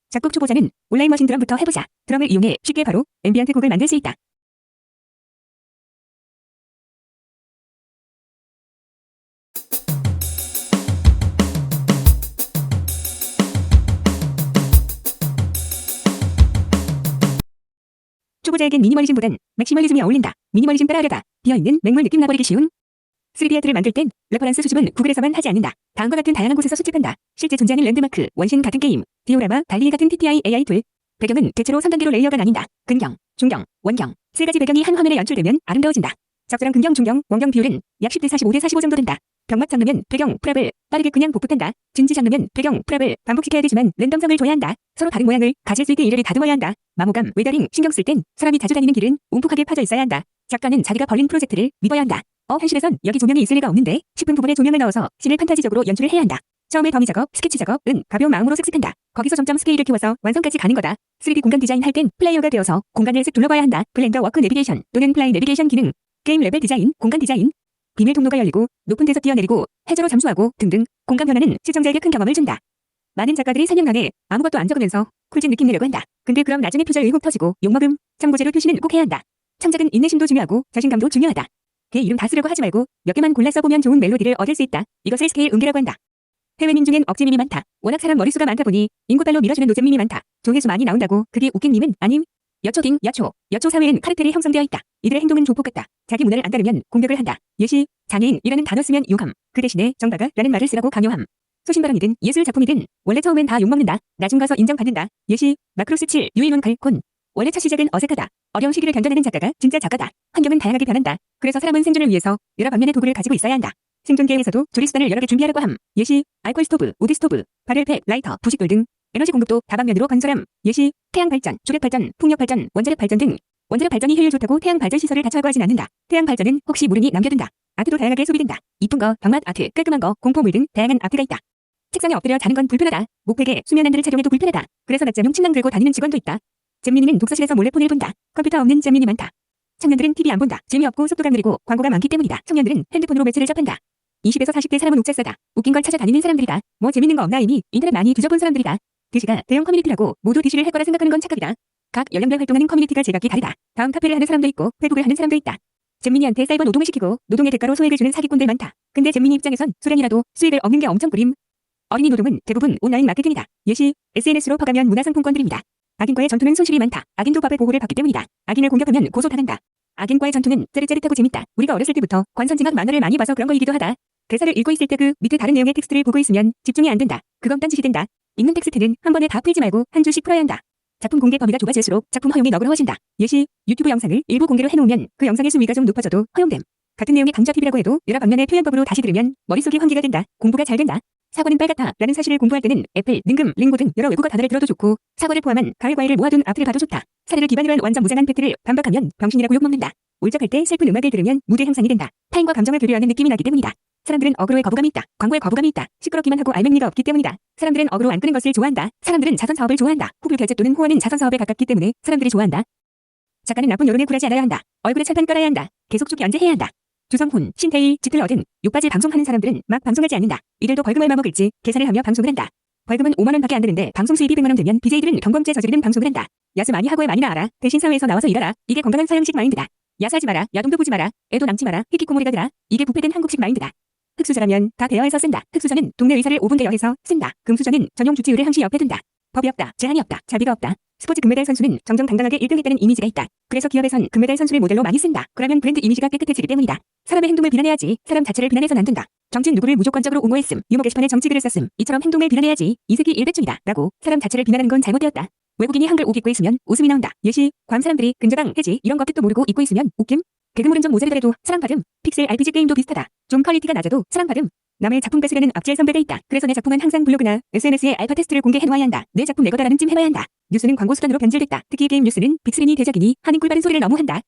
작곡 초보자는 온라인 머신 드럼부터 해보자. 드럼을 이용해 쉽게 바로 앰비언트 곡을 만들 수 있다. 초보자에겐 미니멀리즘보단 맥시멀리즘이 어울린다. 미니멀리즘 따라하려다 비어있는 맹물 느낌 나버리기 쉬운 3D 아트를 만들 땐 레퍼런스 수집은 구글에서만 하지 않는다. 다음과 같은 다양한 곳에서 수집한다. 실제 존재하는 랜드마크, 원신 같은 게임, 디오라마, 달리기 같은 TTI AI 툴. 배경은 대체로 3단계로 레이어가 나뉜다. 근경, 중경, 원경. 세 가지 배경이 한 화면에 연출되면 아름다워진다. 적절한 근경, 중경, 원경 비율은 약 10대 45대 45 정도 된다. 병맛 장르면 배경, 프랍을 빠르게 그냥 복붙한다. 진지 장르면 배경, 프랍을 반복시켜야 되지만 랜덤성을 줘야 한다. 서로 다른 모양을 가질 수 있게 이를 다듬어야 한다. 마모감, 웨더링 신경 쓸 땐 사람이 자주 다니는 길은 움푹하게 파져 있어야 한다. 작가는 자기가 벌린 프로젝트를 믿어야 한다. 현실에선 여기 조명이 있을 리가 없는데 싶은 부분에 조명을 넣어서 씬을 판타지적으로 연출을 해야 한다. 처음에 더미 작업, 스케치 작업은 가벼운 마음으로 쓱쓱한다. 거기서 점점 스케일을 키워서 완성까지 가는 거다. 3D 공간 디자인 할 땐 플레이어가 되어서 공간을 쓱 둘러봐야 한다. 블렌더 워크 내비게이션 또는 플라이 내비게이션 기능, 게임 레벨 디자인, 공간 디자인, 비밀 통로가 열리고 높은 데서 뛰어내리고 해저로 잠수하고 등등 공간 변화는 시청자에게 큰 경험을 준다. 많은 작가들이 3년 안에 아무것도 안 적으면서 쿨진 느낌 내려고 한다. 근데 그럼 나중에 표절 의혹 터지고 욕먹음, 참고재료 표시는 꼭 해야 한다. 창작은 인내심도 중요하고 자신감도 중요하다. 걔 이름 다 쓰려고 하지 말고 몇 개만 골라 써보면 좋은 멜로디를 얻을 수 있다. 이것을 스케일 음계라고 한다. 해외민 중엔 억지 밈이 많다. 워낙 사람 머릿수가 많다 보니 인구발로 밀어주는 노잼 밈이 많다. 조회수 많이 나온다고 그게 웃긴 밈은 아님. 여초딩, 여초 사회엔 카르텔이 형성되어 있다. 이들의 행동은 조폭 같다. 자기 문화를 안 따르면 공격을 한다. 예시, 장애인이라는 단어 쓰면 욕함. 그 대신에 정박아라는 말을 쓰라고 강요함. 소신발언이든 예술 작품이든 원래 처음엔 다 욕먹는다. 나중 가서 인정받는다. 예시, 마크로스 7, 유일문 갈콘. 원래 첫 시작은 어색하다. 어려운 시기를 견뎌내는 작가가 진짜 작가다. 환경은 다양하게 변한다. 그래서 사람은 생존을 위해서 여러 방면의 도구를 가지고 있어야 한다. 생존계에서도 조리수단을 여러 개 준비하라고 함. 예시, 알코올 스토브, 우드 스토브, 발열팩, 라이터, 부식돌 등. 에너지 공급도 다방면으로 건설함. 예시, 태양 발전, 조력 발전, 풍력 발전, 원자력 발전 등. 원자력 발전이 효율 좋다고 태양 발전 시설을 다 철거하진 않는다. 태양 발전은 혹시 모르니 남겨둔다. 아트도 다양하게 소비된다. 이쁜 거, 병맛 아트, 깔끔한 거, 공포물 등 다양한 아트가 있다. 책상에 엎드려 자는 건 불편하다. 목베개, 수면 안대를 착용해도 불편하다. 그래서 낮잠용 침낭 들고 다니는 직원도 있다. 잼민이는 독서실에서 몰래 폰을 본다. 컴퓨터 없는 잼민이 많다. 청년들은 TV 안 본다. 재미없고 속도가 느리고 광고가 많기 때문이다. 청년들은 핸드폰으로 매체를 접한다. 20에서 40대 사람은 옥자싸다. 웃긴 걸 찾아다니는 사람들이다. 뭐 재밌는 거 없나 이미 인터넷 많이 뒤져본 사람들이다. 드시가 대형 커뮤니티라고 모두 드시를 할 거라 생각하는 건 착각이다. 각 연령대 활동하는 커뮤니티가 제각기 다르다. 다음 카페를 하는 사람도 있고 페북을 하는 사람도 있다. 잼민이한테 사이버 노동을 시키고 노동의 대가로 소액을 주는 사기꾼들 많다. 근데 잼민이 입장에선 소량이라도 수익을 얻는 게 엄청 꿀임. 어린이 노동은 대부분 온라인 마케팅이다. 예시, SNS로 퍼가면 문화상품권들입니다. 악인과의 전투는 손실이 많다. 악인도 법의 보호를 받기 때문이다. 악인을 공격하면 고소당한다. 악인과의 전투는 짜릿짜릿하고 재밌다. 우리가 어렸을 때부터 관선징악 만화를 많이 봐서 그런 거이기도 하다. 대사를 읽고 있을 때 그 밑에 다른 내용의 텍스트를 보고 있으면 집중이 안 된다. 그건 딴짓이 된다. 읽는 텍스트는 한 번에 다 풀지 말고 한 줄씩 풀어야 한다. 작품 공개 범위가 좁아질수록 작품 허용이 너그러워진다. 예시, 유튜브 영상을 일부 공개로 해놓으면 그 영상의 수위가 좀 높아져도 허용됨. 같은 내용의 강좌 TV라고 해도 여러 방면의 표현법으로 다시 들으면 머릿속이 환기가 된다. 공부가 잘 된다. 사과는 빨갛다 라는 사실을 공부할 때는 애플, 능금, 링고 등 여러 외국어 단어를 들어도 좋고 사과를 포함한 가을 과일을 모아둔 아트를 봐도 좋다. 사례를 기반으로 한 완전 무장한 팩트를 반박하면 병신이라고 욕먹는다. 울적할 때 슬픈 음악을 들으면 무대 향상이 된다. 타인과 감정을 교류하는 느낌이 나기 때문이다. 사람들은 어그로에 거부감이 있다. 광고에 거부감이 있다. 시끄럽기만 하고 알맹이가 없기 때문이다. 사람들은 어그로 안 끄는 것을 좋아한다. 사람들은 자선 사업을 좋아한다. 후불 결제 또는 후원은 자선 사업에 가깝기 때문에 사람들이 좋아한다. 작가는 나쁜 여론에 굴하지 않아야 한다. 얼굴에 철판 깔아야 한다. 계속 쭉 연재해야 한다. 주성훈, 신태일, 지틀 얻은 욕바지 방송하는 사람들은 막 방송하지 않는다. 이들도 벌금 얼마 먹을지 계산을 하며 방송을 한다. 벌금은 5만 원밖에 안 되는데 방송 수입이 100만 원 되면 BJ들은 경범죄 저지르는 방송을 한다. 야수 많이 하고에 많이 나와라. 대신 사회에서 나와서 일하라. 이게 건강한 서양식 마인드다. 야사하지 마라. 야동도 보지 마라. 애도 남지 마라. 히키코모리가 되라. 이게 부패된 한국식 마인드다. 흑수저라면 다 대여해서 쓴다. 흑수저는 동네 의사를 5분 대여해서 쓴다. 금수저는 전용 주치 의뢰 항시 옆에 둔다. 법이 없다. 제한이 없다. 자비가 없다. 스포츠 금메달 선수는 정정당당하게 1등했다는 이미지가 있다. 그래서 기업에선 금메달 선수를 모델로 많이 쓴다. 그러면 브랜드 이미지가 깨끗해지기 때문이다. 사람의 행동을 비난해야지. 사람 자체를 비난해선 안 된다. 정치는 누구를 무조건적으로 옹호했음. 유머 게시판에 정치글을 썼음. 이처럼 행동을 비난해야지. 이 새끼 일배충이다. 라고 사람 자체를 비난하는 건 잘못되었다. 외국인이 한글 옷 입고 있으면 웃음이 나온다. 예시, 괌 사람들이 근저당, 해지 이런 것 뜻도 모르고 입고 있으면 웃김. 개그물은 좀 모자르더라도 사랑받음. 픽셀 RPG 게임도 비슷하다. 좀 퀄리티가 낮아도 사랑받음. 남의 작품 뺏으려는 악질 선배가 있다. 그래서 내 작품은 항상 블로그나 SNS에 알파 테스트를 공개해놓아야 한다. 내 작품 내 거다라는 찜 해봐야 한다. 뉴스는 광고 수단으로 변질됐다. 특히 게임 뉴스는 빅스린이 대작이니 하는 꿀바른 소리를 너무 한다.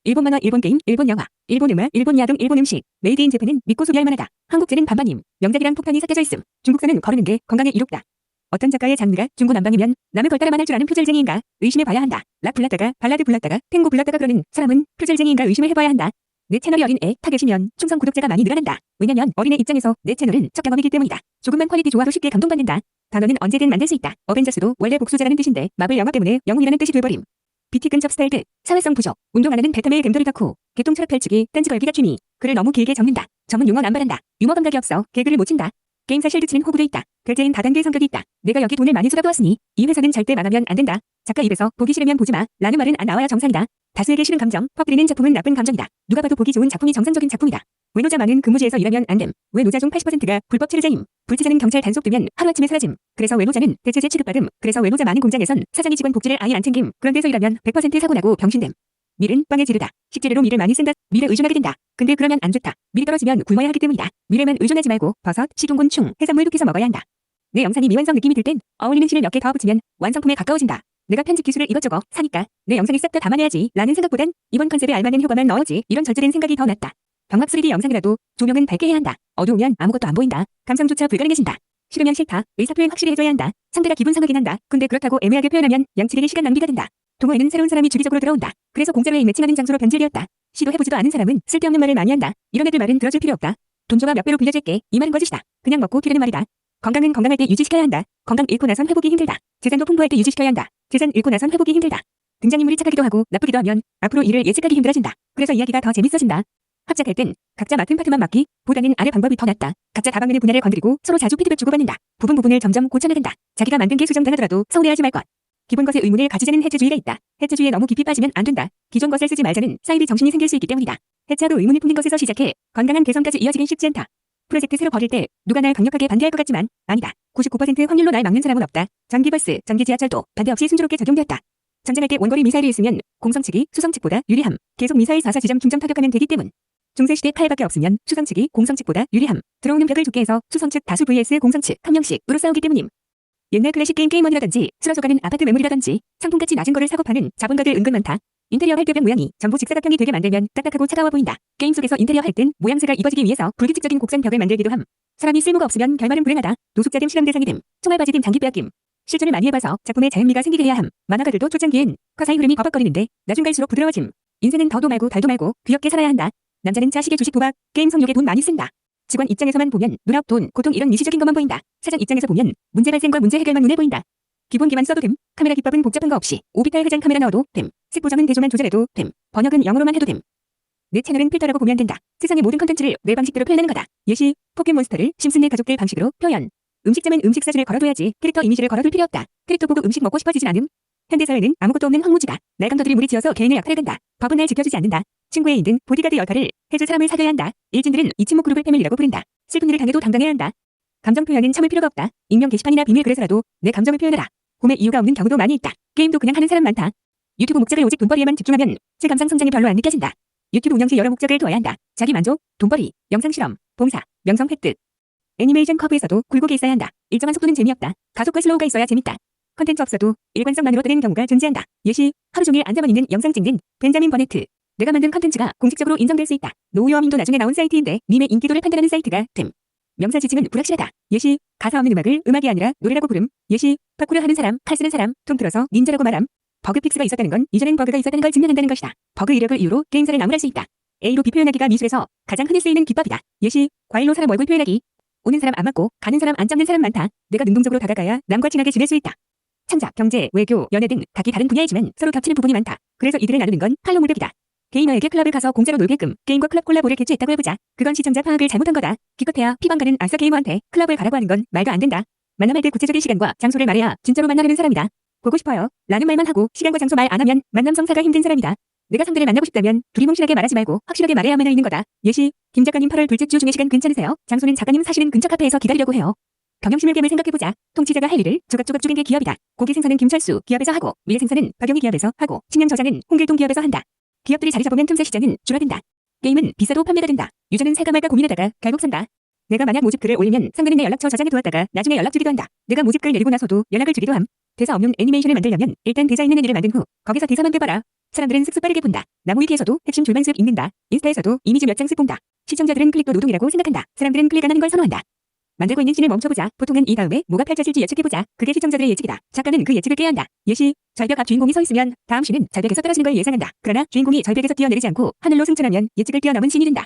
일본 만화, 일본 게임, 일본 영화, 일본 음악, 일본 야동, 일본 음식, 메이드 인 재팬은 믿고 소비할 만하다. 한국제는 반반임. 명작이랑 폭탄이 섞여져 있음. 중국산은 거르는 게 건강에 이롭다. 어떤 작가의 장르가 중구난방이면 남의 걸 따라만 할 줄 아는 표절쟁이인가 의심해봐야 한다. 락 불렀다가 발라드 불렀다가 탱고 불렀다가 그러는 사람은 표절쟁이인가 의심을 해봐야 한다. 내 채널이 어린 애 타겟이면 충성 구독자가 많이 늘어난다. 왜냐면 어린애 입장에서 내 채널은 첫 경험이기 때문이다. 조금만 퀄리티 좋아도 쉽게 감동받는다. 단어는 언제든 만들 수 있다. 어벤져스도 원래 복수자라는 뜻인데 마블 영화 때문에 영웅이라는 뜻이 돼버림. BT 근접 스타일드, 사회성 부족, 운동 안 하는 베타메일 겜돌이 덕후, 개통 철학 펼치기, 딴지 걸기가 취미. 글을 너무 길게 적는다. 전문 용어 남발한다. 유머 감각이 없어. 개그를 못 친다. 게임사 실드 치는 호구도 있다. 결제인 다단계 성격이 있다. 내가 여기 돈을 많이 쏟아부었으니 이 회사는 절대 망하면 안 된다. 작가 입에서 보기 싫으면 보지 마. 라는 말은 안 나와야 정상이다. 다수에게 싫은 감정, 퍼뜨리는 작품은 나쁜 감정이다. 누가 봐도 보기 좋은 작품이 정상적인 작품이다. 외노자 많은 근무지에서 일하면 안 됨. 외노자 중 80%가 불법 체류자임. 불체자는 경찰 단속되면 하루아침에 사라짐. 그래서 외노자는 대체제 취급받음. 그래서 외노자 많은 공장에선 사장이 직원 복지를 아예 안 챙김. 그런 데서 일하면 100% 사고나고 병신됨. 밀은 빵에 지르다. 식재료로 밀을 많이 쓴다. 밀에 의존하게 된다. 근데 그러면 안 좋다. 밀이 떨어지면 굶어야 하기 때문이다. 밀에만 의존하지 말고 버섯, 시둥, 충, 해산물 룩해서 먹어야 한다. 내 영상이 미완성 느낌이 들 땐 어울리는 실을 몇 개 더 붙이면 완성품에 가까워진다. 내가 편집 기술을 이것저것 사니까 내 영상이 싹 다 담아내야지 라는 생각보단 이번 컨셉에 알맞는 효과만 넣어야지 이런 절제된 생각이 더 낫다. 병합 3D 영상이라도 조명은 밝게 해야 한다. 어두우면 아무것도 안 보인다. 감상조차 불가능해진다. 싫으면 싫다. 의사표현 확실히 해줘야 한다. 상대가 기분 상하긴 한다. 근데 그렇다고 애매하게 표현하면 양측에게 시간 낭비가 된다. 동호회는 새로운 사람이 주기적으로 들어온다. 그래서 공짜로 매칭하는 장소로 변질되었다. 시도해보지도 않은 사람은 쓸데없는 말을 많이 한다. 이런 애들 말은 들어줄 필요 없다. 돈 줘가 몇 배로 빌려줄게. 이 말은 거짓이다. 그냥 먹고 피라는 말이다. 건강은 건강할 때 유지시켜야 한다. 건강 잃고 나선 회복이 힘들다. 재산도 풍부할 때 유지시켜야 한다. 재산 잃고 나선 회복이 힘들다. 등장인물이 착하기도 하고 나쁘기도 하면 앞으로 일을 예측하기 힘들어진다. 그래서 이야기가 더 재밌어진다. 합작할 땐 각자 맡은 파트만 맡기 보다는 아래 방법이 더 낫다. 각자 다방면의 분야를 건드리고 서로 자주 피드백 주고받는다. 부분을 점점 고쳐나간다. 자기가 만든 게 수정당하더라도 서운해하지 말 것. 기본 것에 의문을 가지자는 해체주의가 있다. 해체주의에 너무 깊이 빠지면 안 된다. 기존 것을 쓰지 말자는 사이비 정신이 생길 수 있기 때문이다. 해체하고 의문이 품는 것에서 시작해 건강한 개선까지 이어지긴 쉽지 않다. 프로젝트 새로 벌일 때 누가 날 강력하게 반대할 것 같지만 아니다. 99% 확률로 날 막는 사람은 없다. 전기버스, 전기지하철도 반대 없이 순조롭게 적용되었다. 전쟁할 때 원거리 미사일이 있으면 공성 측이 수성 측보다 유리함. 계속 미사일 4사 지점 중점 타격하면 되기 때문. 중세시대 파해밖에 없으면 수성 측이 공성 측보다 유리함. 들어오는 벽을 좁게 해서 수성 측 다수 vs 공성 측 한 명씩으로 싸우기 때문임. 옛날 클래식 게임원이라든지 쓰러져가는 아파트 매물이라든지 상품가치 낮은 거를 사고 파는 자본가들 은근 많다. 인테리어 활도벽 모양이 전부 직사각형이 되게 만들면 딱딱하고 차가워 보인다. 게임 속에서 인테리어 할 땐 모양새가 이뻐지기 위해서 불규칙적인 곡선 벽을 만들기도 함. 사람이 쓸모가 없으면 결말은 불행하다. 노숙자됨 실험 대상이 됨. 총알바지됨 장기 빼앗김. 실전을 많이 해봐서 작품에 자연미가 생기게 해야 함. 만화가들도 초창기엔 커사의 흐름이 버벅거리는데 나중 갈수록 부드러워짐. 인생은 더도 말고 달도 말고 귀엽게 살아야 한다. 남자는 자식의 주식 도박, 게임 성욕에 돈 많이 쓴다. 직원 입장에서만 보면 눈앞 돈, 고통 이런 미시적인 것만 보인다. 사장 입장에서 보면 문제 발생과 문제 해결만 눈에 보인다. 기본기만 써도 됨. 카메라 기법은 복잡한 거 없이 오비탈 회전 카메라 넣어도 됨. 색보정은 대조만 조절해도 됨. 번역은 영어로만 해도 됨. 내 채널은 필터라고 보면 된다. 세상의 모든 컨텐츠를 내 방식대로 표현하는 거다. 예시, 포켓몬스터를 심슨네 가족들 방식으로 표현. 음식점은 음식 사진을 걸어둬야지 캐릭터 이미지를 걸어둘 필요 없다. 캐릭터 보고 음식 먹고 싶어지진 않음. 현대사회는 아무것도 없는 황무지다. 날강도들이 무리지어서 개인의 역할을 간다. 법은 날 지켜주지 않는다. 친구의 인 등 보디가드 역할을 해줄 사람을 사귀어야 한다. 일진들은 이 친목 그룹을 패밀리라고 부른다. 슬픈 일을 당해도 당당해야 한다. 감정 표현은 참을 필요가 없다. 익명 게시판이나 비밀 글에서라도 내 감정을 표현하라. 고매 이유가 없는 경우도 많이 있다. 게임도 그냥 하는 사람 많다. 유튜브 목적을 오직 돈벌이에만 집중하면 제 감상 성장이 별로 안 느껴진다. 유튜브 운영 시 여러 목적을 두어야 한다. 자기 만족, 돈벌이, 영상 실험, 봉사, 명성 획득. 애니메이션 커브에서도 굴곡이 있어야 한다. 일정한 속도는 재미없다. 가속과 슬로우가 있어야 재밌다. 컨텐츠 없어도 일관성만으로 뜨는 경우가 존재한다. 예시, 하루 종일 앉아만 있는 영상 찍는 벤자민 버네트. 내가 만든 컨텐츠가 공식적으로 인정될 수 있다. 노우어밍도 나중에 나온 사이트인데 밈의 인기도를 판단하는 사이트가 됨. 명사 지칭은 불확실하다. 예시, 가사 없는 음악을 음악이 아니라 노래라고 부름. 예시, 파쿠르 하는 사람, 칼 쓰는 사람, 통틀어서 닌자라고 말함. 버그 픽스가 있었다는 건 이전엔 버그가 있었다는 걸 증명한다는 것이다. 버그 이력을 이유로 게임사를 나무랄 수 있다. A로 B 표현하기가 미술에서 가장 흔히 쓰이는 기법이다. 예시, 과일로 사람 얼굴 표현하기. 오는 사람 안 맞고 가는 사람 안 잡는 사람 많다. 내가 능동적으로 다가가야 남과 친하게 지낼 수 있다. 창작, 경제, 외교, 연애 등 각기 다른 분야이지만 서로 겹치는 부분이 많다. 그래서 이들을 나누는 건 팔로 물벽이다. 게이머에게 클럽을 가서 공짜로 놀게끔 게임과 클럽 콜라보를 개최했다고 해보자. 그건 시청자 파악을 잘못한 거다. 기껏해야 피방 가는 아싸 게이머한테 클럽을 가라고 하는 건 말도 안 된다. 만남할 때 구체적인 시간과 장소를 말해야 진짜로 만나려는 사람이다. 보고 싶어요 라는 말만 하고 시간과 장소 말 안 하면 만남 성사가 힘든 사람이다. 내가 상대를 만나고 싶다면 두리뭉실하게 말하지 말고 확실하게 말해야만 있는 거다. 예시, 김 작가님 8월 둘째 주 중에 시간 괜찮으세요? 장소는 작가님 사시는 근처 카페에서 기다리려고 해요. 경영실물겜을 생각해보자. 통치자가 할 일을 조각조각 쪼갠 게 기업이다. 고기 생산은 김철수 기업에서 하고 밀 생산은 박용희 기업에서 하고 식량 저장은 홍길동 기업에서 한다. 기업들이 자리 잡으면 틈새 시장은 줄어든다. 게임은 비싸도 판매가 된다. 유저는 살까 말까 고민하다가 결국 산다. 내가 만약 모집 글을 올리면 상대는 내 연락처 저장해 두었다가 나중에 연락 주기도 한다. 내가 모집 글 내리고 나서도 연락을 주기도 함. 대사 없는 애니메이션을 만들려면 일단 대사 있는 애니를 만든 후 거기서 대사만 빼봐라. 사람들은 슥슥 빠르게 본다. 나무위키에서도 핵심 줄만 쓱 읽는다. 인스타에서도 이미지 몇 장 쓱 본다. 시청자들은 클릭도 노동이라고 생각한다. 사람들은 클릭 안 하는 걸 선호한다. 만들고 있는 씬을 멈춰보자. 보통은 이 다음에 뭐가 펼쳐질지 예측해보자. 그게 시청자들의 예측이다. 작가는 그 예측을 깨야 한다. 예시, 절벽 앞 주인공이 서 있으면 다음 씬은 절벽에서 떨어지는 걸 예상한다. 그러나 주인공이 절벽에서 뛰어내리지 않고 하늘로 승천하면 예측을 뛰어넘은 씬이 된다.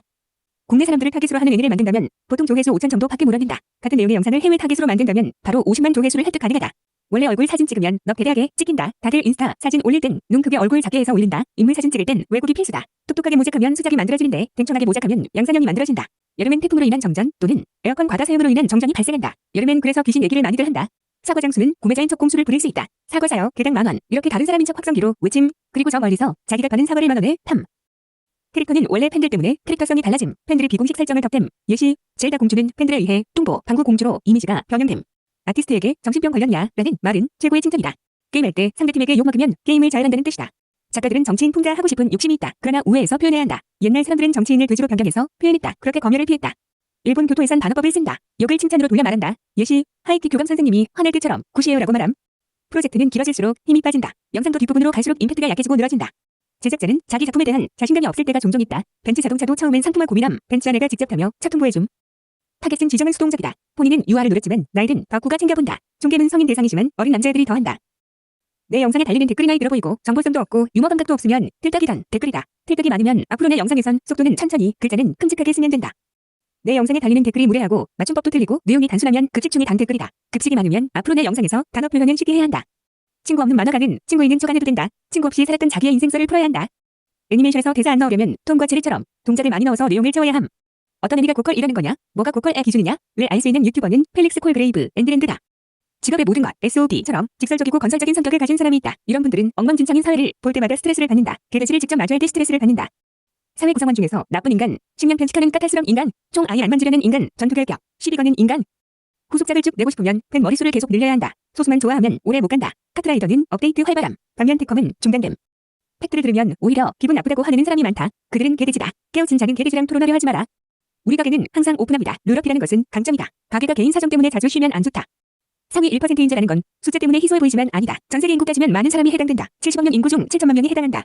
국내 사람들을 타깃으로 하는 애니를 만든다면 보통 조회수 5천 정도 밖에 못 얻는다. 같은 내용의 영상을 해외 타깃으로 만든다면 바로 50만 조회수를 획득 가능하다. 원래 얼굴 사진 찍으면 너 대대하게 찍힌다. 다들 인스타 사진 올릴 땐 눈 크게 얼굴 작게 해서 올린다. 인물 사진 찍을 땐 왜곡이 필수다. 똑똑하게 모색하면 수작이 만들어지는데 땡청하게 모작하면 양산형이 만들어진다. 여름엔 태풍으로 인한 정전 또는 에어컨 과다 사용으로 인한 정전이 발생한다. 여름엔 그래서 귀신 얘기를 많이들 한다. 사과 장수는 구매자인 척 꼼수를 부릴 수 있다. 사과 사요. 개당 10,000원. 이렇게 다른 사람인 척 확성기로 외침. 그리고 저 멀리서 자기가 파는 사과를 10,000원에 탐. 캐릭터는 원래 팬들 때문에 캐릭터성이 달라짐. 팬들이 비공식 설정을 덧댐. 예시, 젤다 공주는 팬들에 의해 뚱보, 방구 공주로 이미지가 변형됨. 아티스트에게 정신병 걸렸냐? 라는 말은 최고의 칭찬이다. 게임할 때 상대팀에게 욕먹으면 게임을 잘한다는 뜻이다. 작가들은 정치인 풍자하고 싶은 욕심이 있다. 그러나 우회해서 표현해야 한다. 옛날 사람들은 정치인을 돼지로 변경해서 표현했다. 그렇게 검열을 피했다. 일본 교토에선 반어법을 쓴다. 욕을 칭찬으로 돌려 말한다. 예시, 하이키 교감 선생님이 화낼 때처럼 굿이에요라고 말함. 프로젝트는 길어질수록 힘이 빠진다. 영상도 뒷부분으로 갈수록 임팩트가 약해지고 늘어진다. 제작자는 자기 작품에 대한 자신감이 없을 때가 종종 있다. 벤츠 자동차도 처음엔 상품화 고민함. 벤츠 아내가 직접 타며 차 통보해줌. 타겟은 지정은 수동적이다. 본인은 유아를 노렸지만 나이든 바꾸가 챙겨본다. 종겜은 성인 대상이지만 어린 남자애들이 더한다. 내 영상에 달리는 댓글이 나이 들어 보이고 정보성도 없고 유머 감각도 없으면 틀딱이던 댓글이다. 틀딱이 많으면 앞으로 내 영상에선 속도는 천천히 글자는 큼직하게 쓰면 된다. 내 영상에 달리는 댓글이 무례하고 맞춤법도 틀리고 내용이 단순하면 급식충이 단 댓글이다. 급식이 많으면 앞으로 내 영상에서 단어 표현은 쉽게 해야 한다. 친구 없는 만화가는 친구 있는 척 안 해도 된다. 친구 없이 살았던 자기의 인생설을 풀어야 한다. 애니메이션에서 대사 안 넣으려면 톰과 제리처럼 동작을 많이 넣어서 내용을 채워야 함. 어떤 애니가 고퀄이라는 거냐? 뭐가 고퀄의 기준이냐? 를 알 수 있는 유튜버는 펠릭스 콜그레이브 앤드랜드다. 직업의 모든 것, SOP처럼 직설적이고 건설적인 성격을 가진 사람이 있다. 이런 분들은 엉망진창인 사회를 볼 때마다 스트레스를 받는다. 개돼지를 직접 마주할 때 스트레스를 받는다. 사회 구성원 중에서 나쁜 인간, 식량 편식하는 까탈스러운 인간, 총 아예 안 만지려는 인간, 전투결격, 시비 거는 인간. 후속작을 쭉 내고 싶으면 팬 머릿수를 계속 늘려야 한다. 소수만 좋아하면 오래 못 간다. 카트라이더는 업데이트 활발함. 반면 테컴은 중단됨. 팩트를 들으면 오히려 기분 나쁘다고 화내는 사람이 많다. 그들은 개돼지다. 깨우친 자는 개돼지랑 토론하려 하지 마라. 우리 가게는 항상 오픈합니다. 룰업이라는 것은 강점이다. 가게가 개인 사정 때문에 자주 쉬면 안 좋다. 상위 1%인 자라는 건 숫자 때문에 희소해 보이지만 아니다. 전 세계 인구 따지면 많은 사람이 해당된다. 70억 명 인구 중 7천만 명이 해당한다.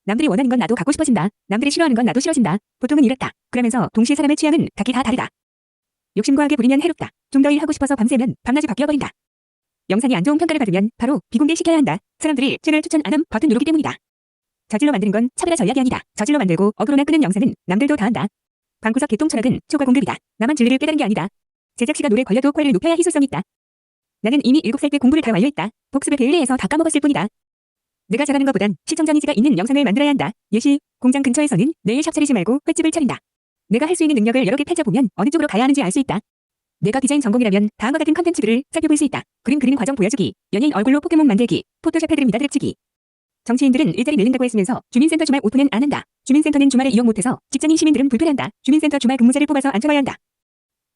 남들이 원하는 건 나도 갖고 싶어진다. 남들이 싫어하는 건 나도 싫어진다. 보통은 이렇다. 그러면서 동시에 사람의 취향은 각기 다 다르다. 욕심 과하게 부리면 해롭다. 좀 더 일하고 싶어서 밤새면 밤낮이 바뀌어버린다. 영상이 안 좋은 평가를 받으면 바로 비공개시켜야 한다. 사람들이 채널 추천 안 함 버튼 누르기 때문이다. 저질러 만드는 건 차별화 전략이 아니다. 저질러 만들고 어그로나 끄는 영상은 남들도 다 한다. 방구석 개똥 철학은 초과 공급이다. 나만 진리를 깨달은 게 아니다. 제작 시간 오래 걸려도 퀄을 높여야 희소성 있다. 나는 이미 7살 때 공부를 다 완료했다. 복습을 게을리해서 다 까먹었을 뿐이다. 내가 잘하는 것보단 시청자 니즈가 있는 영상을 만들어야 한다. 예시, 공장 근처에서는 내일 샵 차리지 말고 횟집을 차린다. 내가 할 수 있는 능력을 여러 개 펼쳐보면 어느 쪽으로 가야 하는지 알 수 있다. 내가 디자인 전공이라면 다음과 같은 컨텐츠들을 살펴볼 수 있다. 그림 그리는 과정 보여주기, 연예인 얼굴로 포켓몬 만들기, 포토샵 해드립니다 드립치기. 정치인들은 일자리 늘린다고 했으면서 주민센터 주말 오픈은 안 한다. 주민센터는 주말에 이용 못해서 직장인 시민들은 불편한다. 주민센터 주말 근무자를 뽑아서 앉혀봐야 한다.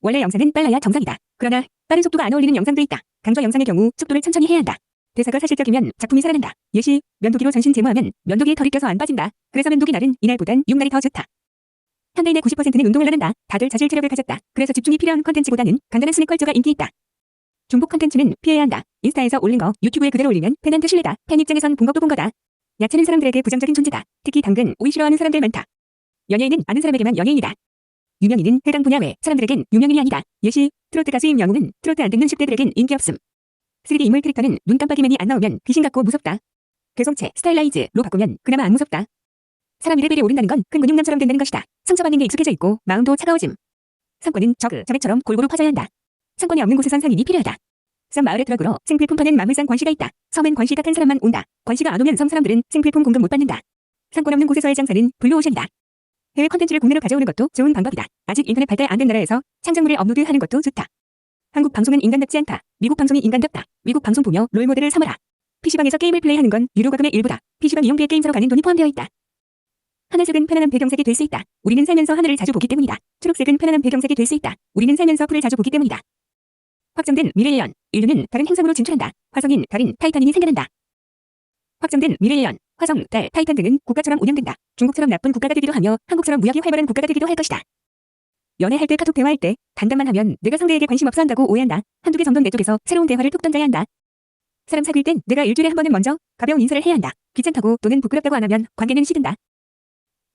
원래 영상은 빨라야 정상이다. 그러나 빠른 속도가 안 어울리는 영상도 있다. 강좌 영상의 경우 속도를 천천히 해야 한다. 대사가 사실적이면 작품이 살아난다. 예시, 면도기로 전신 제모하면 면도기에 털이 껴서 안 빠진다. 그래서 면도기 날은 이날보단 6날이 더 좋다. 현대인의 90%는 운동을 하는다. 다들 자질 체력을 가졌다. 그래서 집중이 필요한 컨텐츠보다는 간단한 스낵 컬처가 인기 있다. 중복 컨텐츠는 피해야 한다. 인스타에서 올린 거 유튜브에 그대로 올리면 팬한테 신뢰다. 팬 입장에선 본 것도 본 거다. 야채는 사람들에게 부정적인 존재다. 특히 당근, 오이 싫어하는 사람들 많다. 연예인은 아는 사람에게만 연예인이다. 유명인은 해당 분야 외 사람들에겐 유명인이 아니다. 예시, 트로트 가수 임영웅은 트로트 안 듣는 10대들에겐 인기 없음. 3D 인물 캐릭터는 눈 깜빡이맨이 안 나오면 귀신 같고 무섭다. 괴성체, 스타일라이즈로 바꾸면 그나마 안 무섭다. 사람 레벨이 오른다는 건 큰 근육남처럼 된다는 것이다. 상처받는 게 익숙해져 있고 마음도 차가워짐. 상권은 저배처럼 골고루 퍼져야 한다. 상권이 없는 곳에선 상인이 필요하다. 섬 마을의 트럭으로 생필품 파는 마물상 관시가 있다. 섬엔 관시가 탄 사람만 온다. 관시가 안 오면 섬 사람들은 생필품 공급 못 받는다. 상권 없는 곳에서의 장사는 블루오션이다. 해외 컨텐츠를 국내로 가져오는 것도 좋은 방법이다. 아직 인터넷 발달 안 된 나라에서 창작물을 업로드하는 것도 좋다. 한국 방송은 인간답지 않다. 미국 방송이 인간답다. 미국 방송 보며 롤모델을 삼아라. PC방에서 게임을 플레이하는 건 유료과금의 일부다. PC방 이용비에 게임 사러 가는 돈이 포함되어 있다. 하늘색은 편안한 배경색이 될 수 있다. 우리는 살면서 하늘을 자주 보기 때문이다. 초록색은 편안한 배경색이 될 수 있다. 우리는 살면서 풀을 자주 보기 때문이다. 확정된 미래의 연. 인류는 다른 행성으로 진출한다. 화성인, 달인, 타이탄인이 생겨난다. 확정된 미래의 연. 화성, 달, 타이탄 등은 국가처럼 운영된다. 중국처럼 나쁜 국가가 되기도 하며 한국처럼 무역이 활발한 국가가 되기도 할 것이다. 연애할 때 카톡 대화할 때 단답만 하면 내가 상대에게 관심 없어 한다고 오해한다. 한두 개 정도는 내 쪽에서 새로운 대화를 툭 던져야 한다. 사람 사귈 땐 내가 일주일에 한 번은 먼저 가벼운 인사를 해야 한다. 귀찮다고 또는 부끄럽다고 안 하면 관계는 식은다.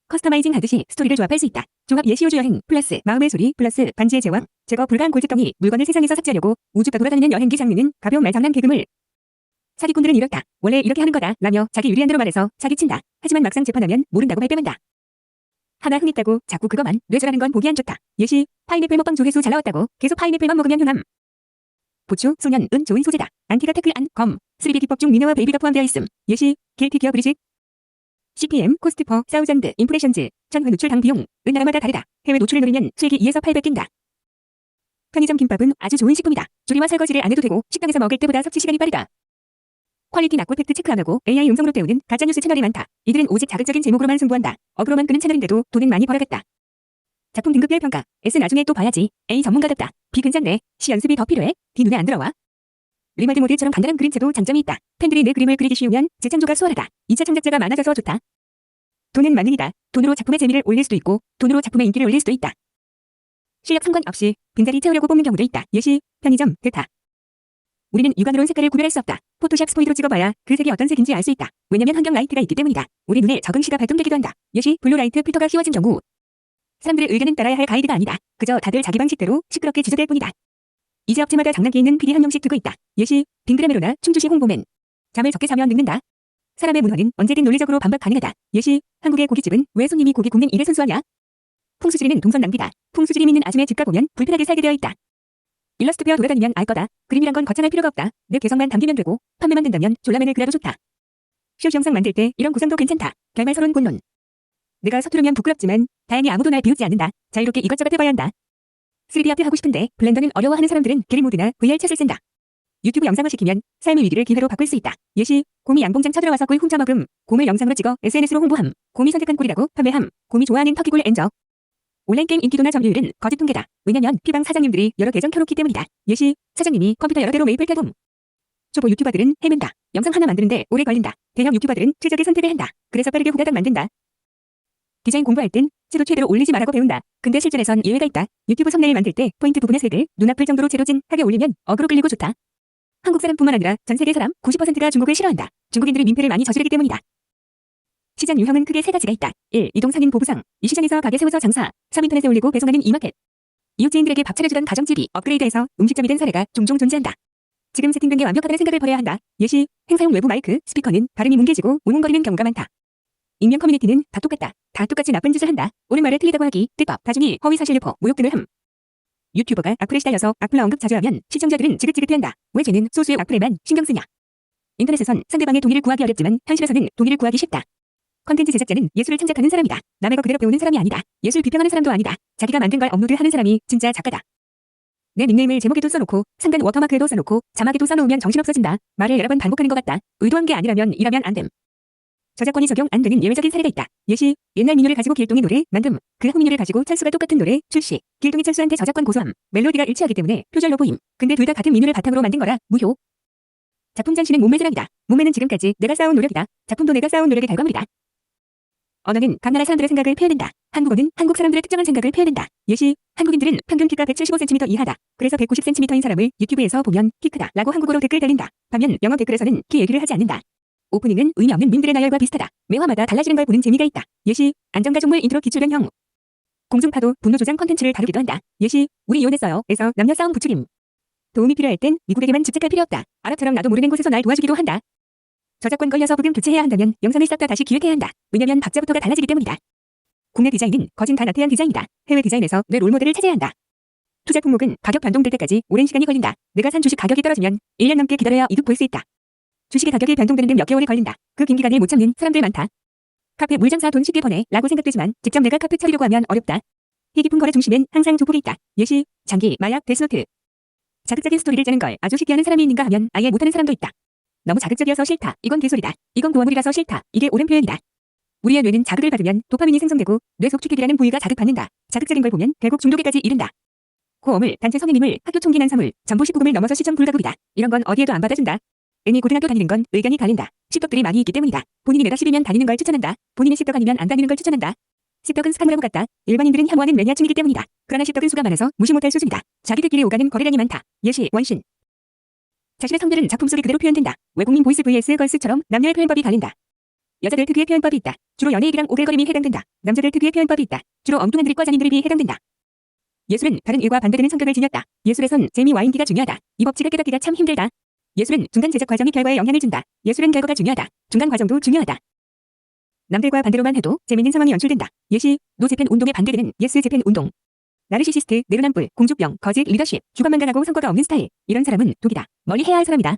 커스터마이징 하듯이 스토리를 조합할 수 있다. 종합 예시 우주 여행 플러스 마음의 소리 플러스 반지의 제왕 제거 불가한 골칫덩이 물건을 세상에서 삭제하려고 우주가 돌아다니는 여행기 장르는 가벼운 말장난 개그물. 사기꾼들은 이렇다. 원래 이렇게 하는 거다 라며 자기 유리한 대로 말해서 사기친다. 하지만 막상 재판하면 모른다고 발뺌한다. 하나 흥했다고 자꾸 그거만 뇌절하는 건 보기 안 좋다. 예시, 파인애플 먹방 조회수 잘 나왔다고 계속 파인애플만 먹으면 흉함. 보초, 소년, 은 좋은 소재다. 안티가 태클 안, 검, 3B 기법 중 미녀와 베이비가 포함되어 있음. 예시, 길티 기어 브리짓. CPM, 코스트 퍼, 사우전드, 인프레션즈, 전후 노출 당 비용, 은 나라마다 다르다. 해외 노출을 노리면 수익이 2에서 8배 뛴다. 편의점 김밥은 아주 좋은 식품이다. 조리와 설거지를 안 해도 되고 식당에서 먹을 때보다 섭취 시간이 빠르다. 퀄리티 낮고 팩트 체크 안 하고 AI 음성으로 때우는 가짜뉴스 채널이 많다. 이들은 오직 자극적인 제목으로만 승부한다. 어그로만 끄는 채널인데도 돈은 많이 벌어겠다. 작품 등급별 평가. S 나중에 또 봐야지. A 전문가 같다. B 괜찮네. C 연습이 더 필요해. D 눈에 안 들어와. 리마드 모드처럼 간단한 그림체도 장점이 있다. 팬들이 내 그림을 그리기 쉬우면 재창조가 수월하다. 2차 창작자가 많아져서 좋다. 돈은 만능이다. 돈으로 작품의 재미를 올릴 수도 있고 돈으로 작품의 인기를 올릴 수도 있다. 실력 상관없이 빈자리 채우려고 뽑는 경우도 있다. 예시, 편의점, 대타. 우리는 육안으로는 색깔을 구별할 수 없다. 포토샵 스포이드로 찍어봐야 그 색이 어떤 색인지 알 수 있다. 왜냐면 환경 라이트가 있기 때문이다. 우리 눈에 적응시가 발동되기도 한다. 예시, 블루라이트 필터가 씌워진 경우. 사람들의 의견은 따라야 할 가이드가 아니다. 그저 다들 자기 방식대로 시끄럽게 지저댈 뿐이다. 이제 업체마다 장난기 있는 PD 한 명씩 두고 있다. 예시, 빙그레메로나 충주시 홍보맨. 잠을 적게 자면 늙는다. 사람의 문화는 언제든 논리적으로 반박 가능하다. 예시, 한국의 고깃집은 왜 손님이 고기 굽는 일에 순수하냐? 풍수지리는 동선 낭비다. 풍수지리 믿는 아줌의 집 가보면 불편하게 살게 되어 있다. 일러스트 벼 돌아다니면 알 거다. 그림이란 건 거창할 필요가 없다. 내 개성만 담기면 되고 판매만 된다면 졸라맨을 그려도 좋다. 쇼츠 영상 만들 때 이런 구성도 괜찮다. 결말 서론 본론. 내가 서투르면 부끄럽지만 다행히 아무도 날 비웃지 않는다. 자유롭게 이것저것 해봐야 한다. 3D 아트 하고 싶은데 블렌더는 어려워하는 사람들은 게리 모드나 VR 챗을 쓴다. 유튜브 영상을 시키면 삶의 위기를 기회로 바꿀 수 있다. 예시, 곰이 양봉장 쳐들어와서 꿀 훔쳐먹음. 곰을 영상으로 찍어 SNS로 홍보함. 곰이 선택한 꿀이라고 판매함. 곰이 좋아하는 터키굴 엔저. 온라인 게임 인기도나 점유율은 거짓 통계다. 왜냐면 피방 사장님들이 여러 계정 켜놓기 때문이다. 예시, 사장님이 컴퓨터 여러 대로 메이플 켜돔. 초보 유튜버들은 헤맨다. 영상 하나 만드는데 오래 걸린다. 대형 유튜버들은 최적의 선택을 한다. 그래서 빠르게 후다닥 만든다. 디자인 공부할 땐 채도 최대로 올리지 말라고 배운다. 근데 실전에선 예외가 있다. 유튜브 썸네일 만들 때 포인트 부분의 색을 눈앞을 정도로 채로 진하게 올리면 어그로 끌리고 좋다. 한국 사람뿐만 아니라 전 세계 사람 90%가 중국을 싫어한다. 중국인들이 민폐를 많이 저지르기 때문이다. 시장 유형은 크게 세 가지가 있다. 1. 이동 상인 보부상. 이 시장에서 가게 세워서 장사. 3. 인터넷에 올리고 배송하는 이마켓. 이웃지인들에게 밥 차려주던 가정집이 업그레이드해서 음식점이 된 사례가 종종 존재한다. 지금 세팅된 게 완벽하다는 생각을 버려야 한다. 예시, 행사용 외부 마이크, 스피커는 발음이 뭉개지고 우웅거리는 경우가 많다. 익명 커뮤니티는 다 똑같다. 다 똑같이 나쁜 짓을 한다. 옳은 말을 틀리다고 하기, 뜻법, 다중이, 허위 사실 유포, 모욕 등을 함. 유튜버가 악플에 시달려서 악플 언급 자주 하면 시청자들은 지긋지긋해한다. 왜 쟤는 소수의 악플에만 신경 쓰냐. 인터넷에선 상대방의 동의를 구하기 어렵지만 현실에서는 동의를 구하기 쉽다. 컨텐츠 제작자는 예술을 창작하는 사람이다. 남의 거 그대로 배우는 사람이 아니다. 예술 비평하는 사람도 아니다. 자기가 만든 걸 업로드하는 사람이 진짜 작가다. 내 닉네임을 제목에도 써놓고 상단 워터마크에도 써놓고 자막에도 써놓으면 정신없어진다. 말을 여러 번 반복하는 것 같다. 의도한 게 아니라면 이라면 안 됨. 저작권이 적용 안 되는 예외적인 사례가 있다. 예시, 옛날 민요를 가지고 길동이 노래 만듦. 그 후민요를 가지고 찬수가 똑같은 노래 출시. 길동이 찬수한테 저작권 고소함. 멜로디가 일치하기 때문에 표절로 보임. 근데 둘 다 같은 민요를 바탕으로 만든 거라 무효. 작품 전시는 몸매 자랑이다. 몸매는 지금까지 내가 쌓아온 노력이다. 작품도 내가 쌓아온 노력의 결과물이다. 언어는 각 나라 사람들의 생각을 표현한다. 한국어는 한국 사람들의 특정한 생각을 표현한다. 예시, 한국인들은 평균 키가 175cm 이하다. 그래서 190cm인 사람을 유튜브에서 보면 키 크다 라고 한국어로 댓글 달린다. 반면 영어 댓글에서는 키 얘기를 하지 않는다. 오프닝은 의미 없는 민들의 나열과 비슷하다. 매화마다 달라지는 걸 보는 재미가 있다. 예시, 안전가족물 인트로 기출변형. 공중파도 분노 조장 컨텐츠를 다루기도 한다. 예시, 우리 이혼했어요. 에서 남녀 싸움 부추김. 도움이 필요할 땐 미국에게만 집착할 필요 없다. 아랍처럼 나도 모르는 곳에서 날 도와주기도 한다. 저작권 걸려서 부금 교체해야 한다면 영상을 싹 다 다시 기획해야 한다. 왜냐면 박자부터가 달라지기 때문이다. 국내 디자인은 거진 다 나태한 디자인이다. 해외 디자인에서 내 롤모델을 찾아야 한다. 투자 품목은 가격 변동될 때까지 오랜 시간이 걸린다. 내가 산 주식 가격이 떨어지면 1년 넘게 기다려야 이득 볼 수 있다. 주식의 가격이 변동되는 데 몇 개월이 걸린다. 그 긴 기간을 못 참는 사람들 많다. 카페 물장사 돈 쉽게 버네 라고 생각되지만 직접 내가 카페 차리려고 하면 어렵다. 희귀품 거래 중심엔 항상 조폭이 있다. 예시, 장기, 마약, 데스노트. 자극적인 스토리를 짜는 걸 아주 쉽게 하는 사람이 있는가 하면 아예 못하는 사람도 있다. 너무 자극적이어서 싫다. 이건 개소리다. 이건 고어물이라서 싫다. 이게 옳은 표현이다. 우리의 뇌는 자극을 받으면 도파민이 생성되고 뇌 속축액이라는 부위가 자극받는다. 자극적인 걸 보면 결국 중독에까지 이른다. 고어물, 단체 성인임을, 학교 총기 난사물, 전부 19금을 넘어서 시점 불가급이다. 이런 건 어디에도 안 받아준다. 애니 고등학교 다니는 건 의견이 갈린다. 씹덕들이 많이 있기 때문이다. 본인이 메다 10이면 다니는 걸 추천한다. 본인이 씹덕 아니면 안 다니는 걸 추천한다. 씹덕은 스카무라고 같다. 일반인들은 혐오하는 매니아층이기 때문이다. 그러나 씹덕은 수가 많아서 무시 못할 수준이다. 자기들끼리 오가는 거래량이 많다. 예시, 원신. 자신의 성별은 작품 속에 그대로 표현된다. 외국민 보이스 vs 걸스처럼 남녀의 표현법이 갈린다. 여자들 특유의 표현법이 있다. 주로 연애 얘기랑 오글거림이 해당된다. 남자들 특유의 표현법이 있다. 주로 엉뚱한 드립과 잔인 드립이 해당된다. 예술은 다른 일과 반대되는 성격을 지녔다. 예술에선 재미와 인기가 중요하다. 이 법칙을 깨닫기가 참 힘들다. 예술은 중간 제작 과정이 결과에 영향을 준다. 예술은 결과가 중요하다. 중간 과정도 중요하다. 남들과 반대로만 해도 재미있는 상황이 연출된다. 예시, 노 재팬 운동에 반대되는 예스 재팬 운동. 나르시시스트, 내로남불, 공주병, 거짓 리더십, 주관만강하고 성과가 없는 스타일. 이런 사람은 독이다. 멀리 해야 할 사람이다.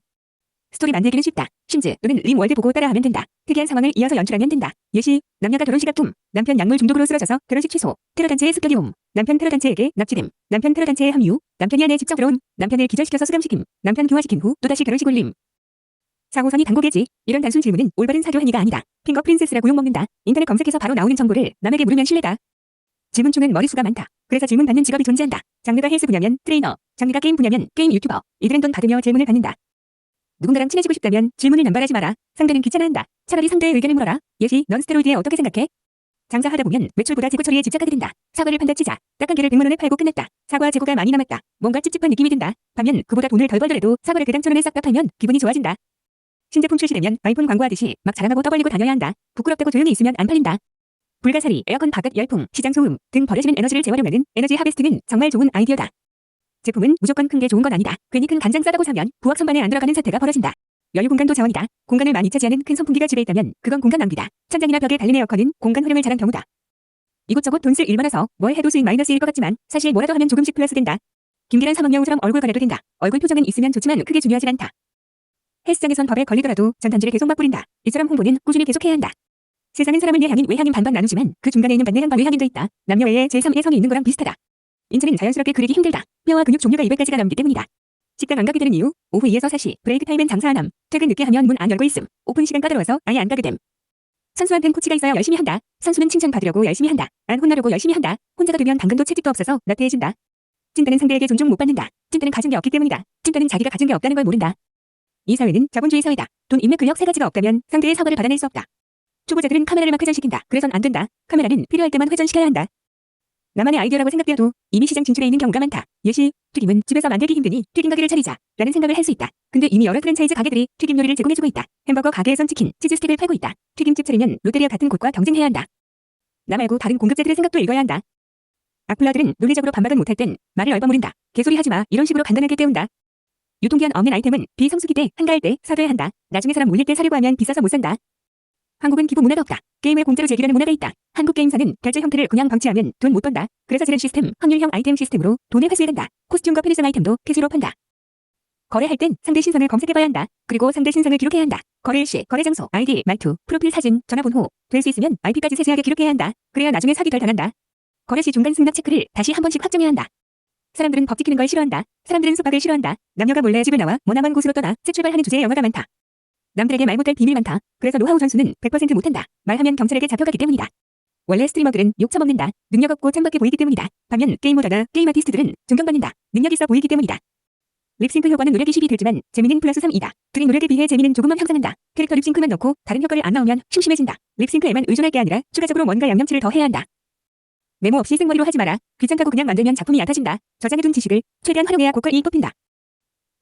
스토리 만들기는 쉽다. 심즈 또는 림월드 보고 따라하면 된다. 특이한 상황을 이어서 연출하면 된다. 예시, 남녀가 결혼식 앞둠. 남편 약물 중독으로 쓰러져서 결혼식 취소. 테러단체의 습격이 옴. 남편 테러단체에게 납치됨. 남편 테러단체에 합류. 남편이 아내 직접 들어온. 남편을 기절시켜서 수감시킴. 남편 교화시킨 후 또다시 결혼식 올림. 사고선이 단고개지. 이런 단순 질문은 올바른 사교 행위가 아니다. 핑거 프린세스라고 욕먹는다. 인터넷 검색해서 바로 나오는 정보를 남에게 물으면 신뢰다. 질문충은 머리수가 많다. 그래서 질문 받는 직업이 존재한다. 장르가 헬스 분야면 트레이너, 장르가 게임 분야면 게임 유튜버. 이들은 돈 받으며 질문을 받는다. 누군가랑 친해지고 싶다면 질문을 남발하지 마라. 상대는 귀찮아한다. 차라리 상대의 의견을 물어라. 예시, 넌 스테로이드에 어떻게 생각해? 장사하다 보면 매출보다 재고 처리에 집착하게 된다. 사과를 판다 치자. 딱 한 개를 100만 원에 팔고 끝냈다. 사과 재고가 많이 남았다. 뭔가 찝찝한 느낌이 든다. 반면 그보다 돈을 덜 벌더라도 사과를 그당 1,000원에 싹 다 팔면 기분이 좋아진다. 신제품 출시되면 아이폰 광고하듯이 막 자랑하고 떠벌리고 다녀야 한다. 부끄럽다고 조용히 있으면 안 팔린다. 불가사리, 에어컨 바깥 열풍, 시장 소음 등 버려지는 에너지를 재활용하는 에너지 하베스트는 정말 좋은 아이디어다. 제품은 무조건 큰 게 좋은 건 아니다. 괜히 큰 간장 싸다고 사면 부엌 선반에 안 들어가는 사태가 벌어진다. 여유 공간도 자원이다. 공간을 많이 차지하는 큰 선풍기가 집에 있다면 그건 공간 낭비다. 천장이나 벽에 달린 에어컨은 공간 활용을 잘한 경우다. 이곳저곳 돈 쓸 일 많아서 뭘 해도 수익 마이너스일 것 같지만 사실 뭐라도 하면 조금씩 플러스 된다. 김계란 사망여우처럼 얼굴 가려도 된다. 얼굴 표정은 있으면 좋지만 크게 중요하진 않다. 헬스장에선 법에 걸리더라도 전단지를 계속 막 뿌린다. 이처럼 홍보는 꾸준히 계속해야 한다. 세상은 사람을 예향인 외향인 반반 나누지만 그 중간에 있는 반내향 반외향인도 있다. 남녀 외에 제3의 성이 있는 거랑 비슷하다. 인체는 자연스럽게 그리기 힘들다. 뼈와 근육 종류가 200가지가 넘기 때문이다. 식당 안 가게 되는 이유, 오후 2에서 4시, 브레이크 타임엔 장사 안 함. 퇴근 늦게 하면 문 안 열고 있음. 오픈 시간 까다로워서 아예 안 가게 됨. 선수한텐 코치가 있어야 열심히 한다. 선수는 칭찬받으려고 열심히 한다. 안 혼나려고 열심히 한다. 혼자가 되면 당근도 채찍도 없어서 나태해진다. 찐따는 상대에게 존중 못 받는다. 찐따는 가진 게 없기 때문이다. 찐따는 자기가 가진 게 없다는 걸 모른다. 이 사회는 자본주의 사회다. 돈, 인맥, 근력 3가지가 없다면 상대의 사과를 받아낼 수 없다. 초보자들은 카메라를 막 회전시킨다. 그래선 안 된다. 카메라는 필요할 때만 회전시켜야 한다. 나만의 아이디어라고 생각되어도 이미 시장 진출해 있는 경우가 많다. 예시, 튀김은 집에서 만들기 힘드니 튀김 가게를 차리자 라는 생각을 할 수 있다. 근데 이미 여러 프랜차이즈 가게들이 튀김 요리를 제공해주고 있다. 햄버거 가게에선 치킨, 치즈 스틱을 팔고 있다. 튀김집 차리면 롯데리아 같은 곳과 경쟁해야 한다. 나 말고 다른 공급자들의 생각도 읽어야 한다. 악플러들은 논리적으로 반박은 못할 땐 말을 얼버무린다. 개소리 하지마 이런 식으로 간단하게 때운다. 유통기한 없는 아이템은 비성수기 때, 한가할 때 사둬야 한다. 나중에 사람 물릴 때 사려고 하면 비싸서 못 산다. 한국은 기부 문화가 없다. 게임을 공짜로 즐기려는 문화가 있다. 한국 게임사는 결제 형태를 그냥 방치하면 돈 못 번다. 그래서 지른 시스템, 확률형 아이템 시스템으로 돈을 회수해간다. 코스튬과 편의점 아이템도 캐시로 판다. 거래할 땐 상대 신상을 검색해봐야 한다. 그리고 상대 신상을 기록해야 한다. 거래 일시, 거래 장소, 아이디, 말투, 프로필 사진, 전화번호, 될 수 있으면 IP까지 세세하게 기록해야 한다. 그래야 나중에 사기 덜 당한다. 거래 시 중간 승낙 체크를 다시 한 번씩 확정해야 한다. 사람들은 법 지키는 걸 싫어한다. 사람들은 속박을 싫어한다. 남녀가 몰래 집을 나와 머나먼 곳으로 떠나 새 출발하는 주제의 영화가 많다. 남들에게 말 못할 비밀 많다. 그래서 노하우 전수는 100% 못한다. 말하면 경찰에게 잡혀가기 때문이다. 원래 스트리머들은 욕 처먹는다. 능력 없고 창밖에 보이기 때문이다. 반면 게임 모다가 게임 아티스트들은 존경받는다. 능력 있어 보이기 때문이다. 립싱크 효과는 노력이 10이 들지만 재미는 플러스 3이다. 둘이 노력에 비해 재미는 조금만 향상한다. 캐릭터 립싱크만 넣고 다른 효과를 안 나오면 심심해진다. 립싱크에만 의존할 게 아니라 추가적으로 뭔가 양념치를 더 해야 한다. 메모 없이 생머리로 하지 마라. 귀찮다고 그냥 만들면 작품이 얕아진다. 저장해둔 지식을 최대한 활용해야 고퀄 이익 뽑힌다.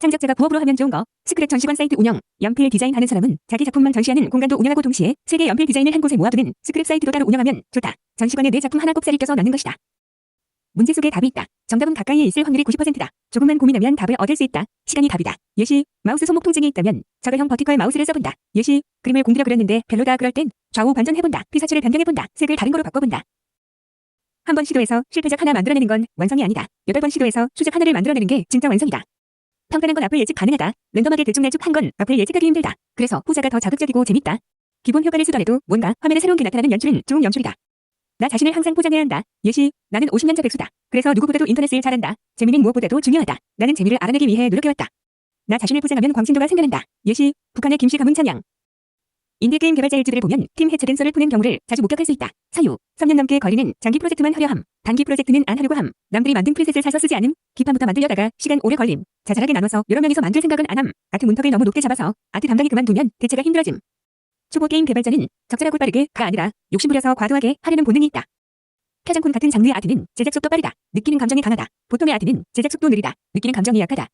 창작자가 부업으로 하면 좋은 거. 스크랩 전시관 사이트 운영. 연필 디자인 하는 사람은 자기 작품만 전시하는 공간도 운영하고 동시에 세계 연필 디자인을 한 곳에 모아두는 스크랩 사이트도 따로 운영하면 좋다. 전시관에 내 작품 하나 꼽사리 껴서 넣는 것이다. 문제 속에 답이 있다. 정답은 가까이에 있을 확률이 90%다. 조금만 고민하면 답을 얻을 수 있다. 시간이 답이다. 예시, 마우스 손목 통증이 있다면 저가형 버티컬 마우스를 써본다. 예시, 그림을 공들여 그렸는데 별로다 그럴 땐 좌우 반전해본다. 피사체를 변경해본다. 색을 다른 거로 바꿔본다. 한 번 시도해서 실패작 하나 만들어내는 건 완성이 아니다. 8번 시도해서 추적 하나를 만들어내는 게 진짜 완성이다. 평가는 건 앞을 예측 가능하다. 랜덤하게 들쭉날쭉한 건 앞을 예측하기 힘들다. 그래서 후자가 더 자극적이고 재밌다. 기본 효과를 쓰더라도 뭔가 화면에 새로운 게 나타나는 연출은 좋은 연출이다. 나 자신을 항상 포장해야 한다. 예시, 나는 50년차 백수다. 그래서 누구보다도 인터넷을 잘한다. 재미는 무엇보다도 중요하다. 나는 재미를 알아내기 위해 노력해왔다. 나 자신을 포장하면 광신도가 생겨난다. 예시, 북한의 김씨 가문 찬양. 인디게임 개발자 일주들을 보면 팀 해체 썰을 푸는 경우를 자주 목격할 수 있다. 사유, 3년 넘게 걸리는 장기 프로젝트만 하려 함. 단기 프로젝트는 안 하려고 함. 남들이 만든 프리셋을 사서 쓰지 않음. 기판부터 만들려다가 시간 오래 걸림. 자잘하게 나눠서 여러 명이서 만들 생각은 안 함. 아트 문턱을 너무 높게 잡아서 아트 담당이 그만두면 대체가 힘들어짐. 초보 게임 개발자는 적절하고 빠르게가 아니라 욕심부려서 과도하게 하려는 본능이 있다. 캐장쿤 같은 장르의 아트는 제작 속도 빠르다. 느끼는 감정이 강하다. 보통의 아트는 제작 속도 느리다. 느끼는 감정이 약하다.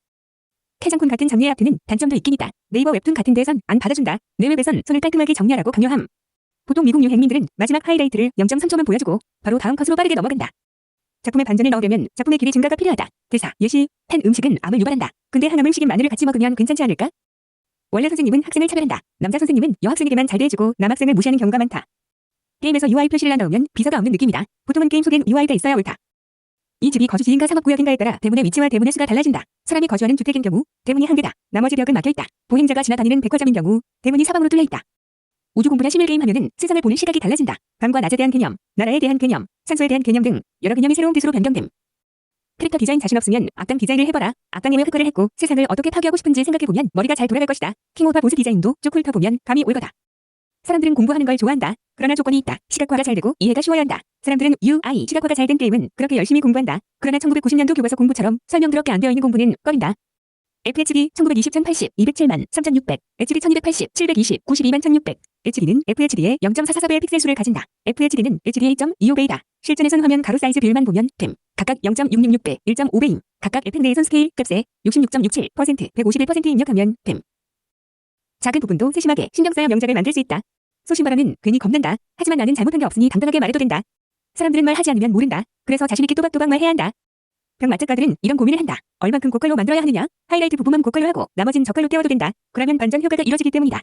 캐장쿤 같은 장르의 아트는 단점도 있긴 있다. 네이버 웹툰 같은 데선 안 받아준다. 내 웹에선 손을 깔끔하게 정리하라고 강요함. 보통 미국 유행민들은 마지막 하이라이트를 0.3초만 보여주고 바로 다음 컷으로 빠르게 넘어간다. 작품에 반전을 넣으려면 작품의 길이 증가가 필요하다. 대사, 예시, 팬 음식은 암을 유발한다. 근데 한 음식인 마늘을 같이 먹으면 괜찮지 않을까? 원래 선생님은 학생을 차별한다. 남자 선생님은 여학생에게만 잘 대해주고 남학생을 무시하는 경우가 많다. 게임에서 UI 표시를 안 넣으면 비서가 없는 느낌이다. 보통은 게임 속엔 UI가 있어야 옳다. 이 집이 거주지인가 상업구역인가에 따라 대문의 위치와 대문의 수가 달라진다. 사람이 거주하는 주택인 경우 대문이 한 개다. 나머지 벽은 막혀있다. 보행자가 지나다니는 백화점인 경우 대문이 사방으로 뚫려있다. 우주 공부나 시뮬 게임 하면은 세상을 보는 시각이 달라진다. 밤과 낮에 대한 개념, 나라에 대한 개념, 산소에 대한 개념 등 여러 개념이 새로운 뜻으로 변경됨. 캐릭터 디자인 자신 없으면 악당 디자인을 해봐라. 악당이 왜 흑화를 했고 세상을 어떻게 파괴하고 싶은지 생각해보면 머리가 잘 돌아갈 것이다. 킹 오브 보스 디자인도 쭉 훑어보면 감이 올 거다. 사람들은 공부하는 걸 좋아한다. 그러나 조건이 있다. 시각화가 잘 되고 이해가 쉬워야 한다. 사람들은 UI 시각화가 잘 된 게임은 그렇게 열심히 공부한다. 그러나 1990년도 교과서 공부처럼 설명 더럽게 안 되어 있는 공부는 꺼린다. FHD 1920 1080 207만 3600 HD 1280 720 92만 1600 HD는 FHD의 0.444배의 픽셀 수를 가진다. FHD는 HD의 2.25배이다. 실전에선 화면 가로 사이즈 비율만 보면 됨. 각각 0.666배, 1.5배임. 각각 에펙 내에선 스케일 값에 66.67%, 151% 입력하면 됨. 작은 부분도 세심하게 신경 써야 명작을 만들 수 있다. 소신발언은 괜히 겁난다. 하지만 나는 잘못한 게 없으니 당당하게 말해도 된다. 사람들은 말하지 않으면 모른다. 그래서 자신있게 또박또박 말해야 한다. 병 맞작가들은 이런 고민을 한다. 얼만큼 고깔로 만들어야 하느냐? 하이라이트 부분만 고깔로 하고 나머진 저깔로 떼어도 된다. 그러면 반전 효과가 이뤄지기 때문이다.